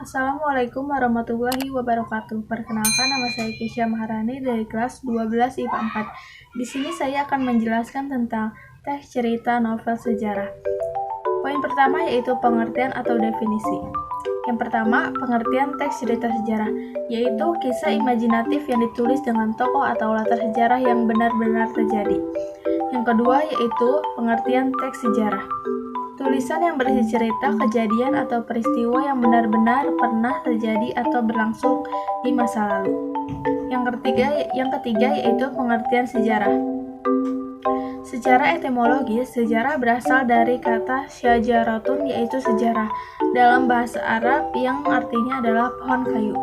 Assalamualaikum warahmatullahi wabarakatuh. Perkenalkan, nama saya Kesha Maharani dari kelas 12 IPA 4. Di sini saya akan menjelaskan tentang teks cerita novel sejarah. Poin pertama yaitu pengertian atau definisi. Yang pertama, pengertian teks cerita sejarah, yaitu kisah imajinatif yang ditulis dengan tokoh atau latar sejarah yang benar-benar terjadi. Yang kedua yaitu pengertian teks sejarah. Tulisan yang berisi cerita, kejadian, atau peristiwa yang benar-benar pernah terjadi atau berlangsung di masa lalu. Yang ketiga yaitu pengertian sejarah. Secara etimologis, sejarah berasal dari kata syajaratun, yaitu sejarah, dalam bahasa Arab yang artinya adalah pohon kayu.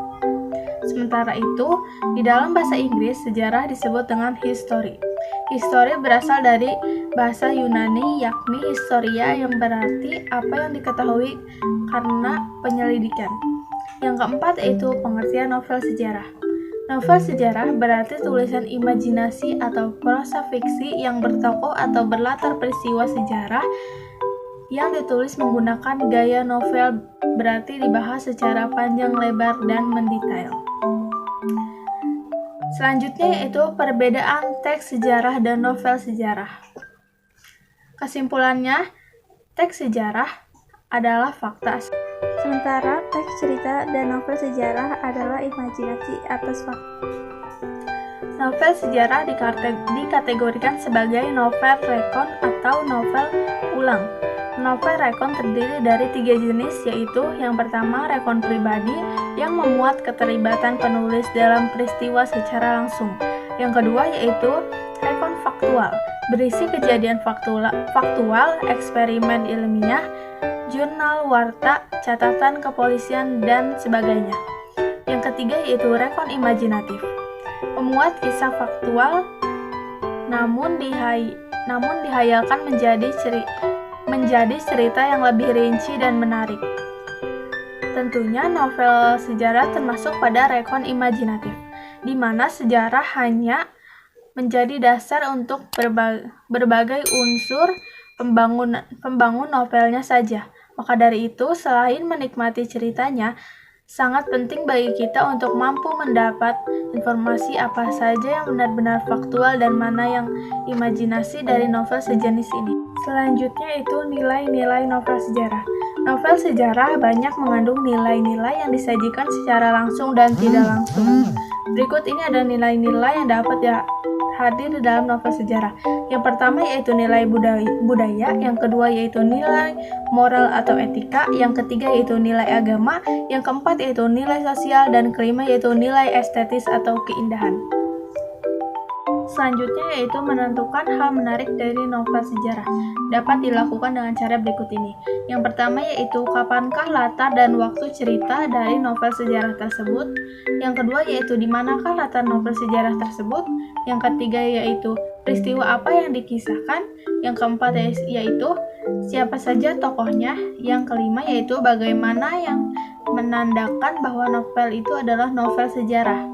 Sementara itu, di dalam bahasa Inggris, sejarah disebut dengan history. History berasal dari bahasa Yunani yakni historia, yang berarti apa yang diketahui karena penyelidikan. Yang keempat yaitu pengertian novel sejarah. Novel sejarah berarti tulisan imajinasi atau prosa fiksi yang bertokoh atau berlatar peristiwa sejarah yang ditulis menggunakan gaya novel, berarti dibahas secara panjang lebar dan mendetail. Selanjutnya yaitu perbedaan teks sejarah dan novel sejarah. Kesimpulannya, teks sejarah adalah fakta, sementara teks cerita dan novel sejarah adalah imajinasi atas fakta. Novel sejarah dikategorikan sebagai novel rekon atau novel ulang. Novel rekon terdiri dari 3 jenis, yaitu yang pertama rekon pribadi yang memuat keterlibatan penulis dalam peristiwa secara langsung. Yang kedua yaitu rekon faktual, berisi kejadian faktual, eksperimen ilmiah, jurnal warta, catatan kepolisian, dan sebagainya. Yang ketiga yaitu rekon imajinatif, memuat kisah faktual namun dihayalkan menjadi cerita yang lebih rinci dan menarik. Tentunya novel sejarah termasuk pada rekon imajinatif, di mana sejarah hanya menjadi dasar untuk berbagai unsur pembangun novelnya saja. Maka dari itu, selain menikmati ceritanya, sangat penting bagi kita untuk mampu mendapat informasi apa saja yang benar-benar faktual dan mana yang imajinasi dari novel sejenis ini. Selanjutnya itu nilai-nilai novel sejarah. Novel sejarah banyak mengandung nilai-nilai yang disajikan secara langsung dan tidak langsung. Berikut ini ada nilai-nilai yang dapat hadir di dalam novel sejarah. Yang pertama yaitu nilai budaya, yang kedua yaitu nilai moral atau etika, yang ketiga yaitu nilai agama, yang keempat yaitu nilai sosial, dan kelima yaitu nilai estetis atau keindahan. Selanjutnya yaitu menentukan hal menarik dari novel sejarah. Dapat dilakukan dengan cara berikut ini. Yang pertama yaitu kapankah latar dan waktu cerita dari novel sejarah tersebut. Yang kedua yaitu di manakah latar novel sejarah tersebut. Yang ketiga yaitu peristiwa apa yang dikisahkan. Yang keempat yaitu siapa saja tokohnya. Yang kelima yaitu bagaimana yang menandakan bahwa novel itu adalah novel sejarah.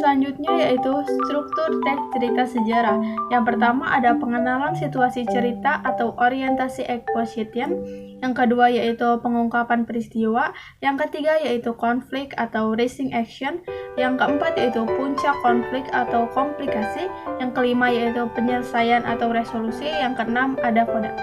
Selanjutnya yaitu struktur teks cerita sejarah. Yang pertama ada pengenalan situasi cerita atau orientasi exposition. Yang kedua yaitu pengungkapan peristiwa. Yang ketiga yaitu konflik atau rising action. Yang keempat yaitu puncak konflik atau komplikasi. Yang kelima yaitu penyelesaian atau resolusi. Yang keenam ada koda.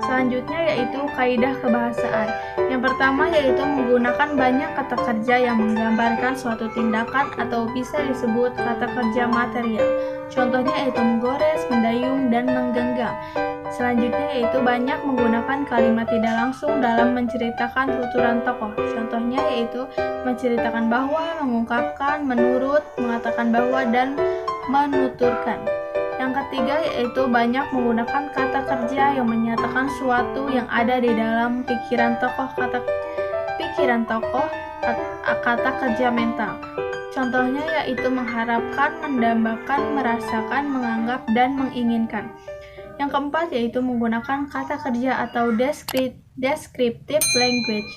Selanjutnya yaitu kaidah kebahasaan. Yang pertama yaitu menggunakan banyak kata kerja yang menggambarkan suatu tindakan atau bisa disebut kata kerja material. Contohnya yaitu menggores, mendayung, dan menggenggam. Selanjutnya yaitu banyak menggunakan kalimat tidak langsung dalam menceritakan tuturan tokoh. Contohnya yaitu menceritakan bahwa, mengungkapkan, menurut, mengatakan bahwa, dan menuturkan. Yang ketiga yaitu banyak menggunakan kata kerja yang menyatakan suatu yang ada di dalam pikiran tokoh, kata kerja mental. Contohnya yaitu mengharapkan, mendambakan, merasakan, menganggap, dan menginginkan. Yang keempat yaitu menggunakan kata kerja atau descriptive language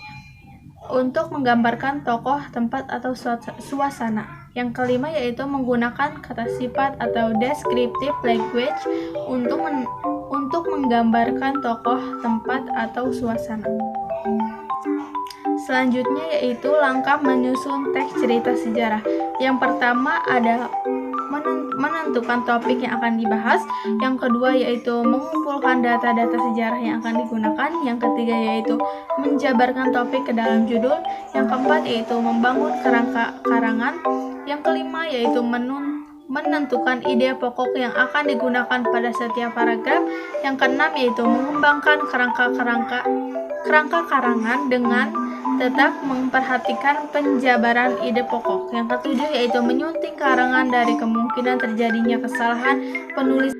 untuk menggambarkan tokoh, tempat, atau suasana. Yang kelima yaitu menggunakan kata sifat atau descriptive language untuk menggambarkan tokoh, tempat, atau suasana. Selanjutnya yaitu langkah menyusun teks cerita sejarah. Yang pertama ada menentukan topik yang akan dibahas. Yang kedua yaitu mengumpulkan data-data sejarah yang akan digunakan. Yang ketiga yaitu menjabarkan topik ke dalam judul. Yang keempat yaitu membangun kerangka karangan. Yang kelima yaitu menentukan ide pokok yang akan digunakan pada setiap paragraf. Yang keenam yaitu mengembangkan kerangka karangan dengan tetap memperhatikan penjabaran ide pokok. Yang ketujuh yaitu menyunting karangan dari kemungkinan terjadinya kesalahan penulis.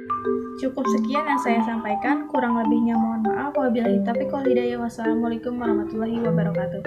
Cukup sekian yang saya sampaikan, kurang lebihnya mohon maaf. Wabillahi taufiq wal hidayah. Wassalamualaikum warahmatullahi wabarakatuh.